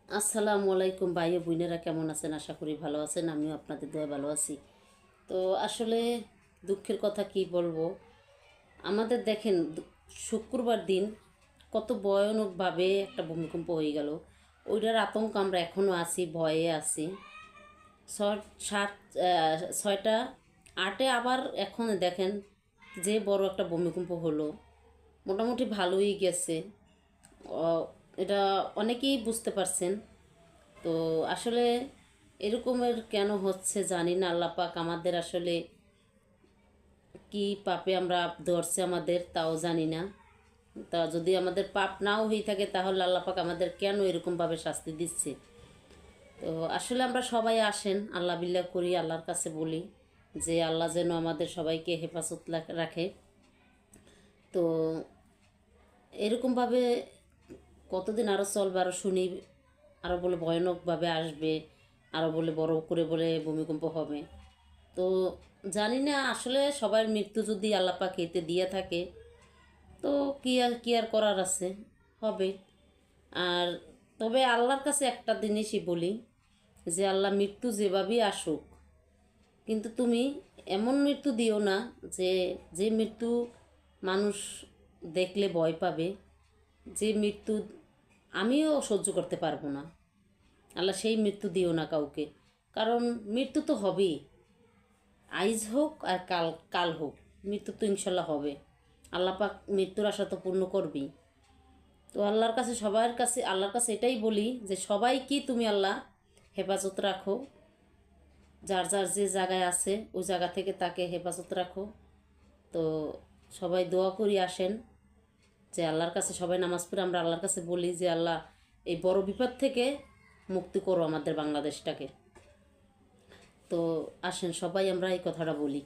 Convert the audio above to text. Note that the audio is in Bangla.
আসসালামু আলাইকুম ভাই ও বোনেরা, কেমন আছেন? আশা করি ভালো আছেন। আমিও আপনাদের দোয়া ভালো আছি। তো আসলে দুঃখের কথা কি বলবো, আমাদের দেখেন শুক্রবার দিন কত ভয়ানকভাবে একটা ভূমিকম্প হয়ে গেল। ওইটার আতঙ্ক আমরা এখনও আছি, ভয়ে আছি। সাত 6টা 8-এ আবার এখন দেখেন যে বড় একটা ভূমিকম্প হলো, মোটামুটি ভালোই গেছে। এটা অনেকেই বুঝতে পারছেন। তো আসলে এরকমের কেন হচ্ছে জানি না। আল্লাহ পাক আমাদের আসলে কি পাপে আমরা ধরছে আমাদের তাও জানি না। তা যদি আমাদের পাপ নাও হয়ে থাকে তাহলে আল্লাহ পাক আমাদের কেন এরকমভাবে শাস্তি দিচ্ছে। তো আসলে আমরা সবাই আসেন আল্লাহ বিল্লাহ করি, আল্লাহর কাছে বলি যে আল্লাহ যেন আমাদের সবাইকে হেফাজত রাখে। তো এরকমভাবে কতদিন আরও চলবে, আরও শুনি, আরও বলে ভয়ানকভাবে আসবে, আরও বলে বড় করে বলে ভূমিকম্প হবে। তো জানি না আসলে সবার মৃত্যু যদি আল্লাহ পাক এতে দিয়ে থাকে তো কি আর করার আছে, হবে। আর তবে আল্লাহর কাছে একটা জিনিসই বলি যে আল্লাহ মৃত্যু যেভাবেই আসুক, কিন্তু তুমি এমন মৃত্যু দিও না যে যে মৃত্যু মানুষ দেখলে ভয় পাবে, যে মৃত্যু আমিও সহ্য করতে পারবো না। আল্লাহ সেই মৃত্যু দিও না কাউকে, কারণ মৃত্যু তো হবেই। আইজ হোক আর কাল কাল হোক, মৃত্যু তো ইনশাল্লাহ হবে। আল্লাহ পাক মৃত্যুর আশা তো পূর্ণ করবি। তো আল্লাহর কাছে সবার কাছে আল্লাহর কাছে এটাই বলি যে সবাইকে তুমি আল্লাহ হেফাজত রাখো, যার যার যে জায়গায় আছে ওই জায়গা থেকে তাকে হেফাজত রাখো। তো সবাই দোয়া করি আসেন যে আল্লাহর কাছে সবাই নামাজ পড়ে আমরা আল্লাহর কাছে বলি যে আল্লাহ এই বড় বিপদ থেকে মুক্তি করো আমাদের বাংলাদেশটাকে। তো আসেন সবাই আমরা এই কথাটা বলি।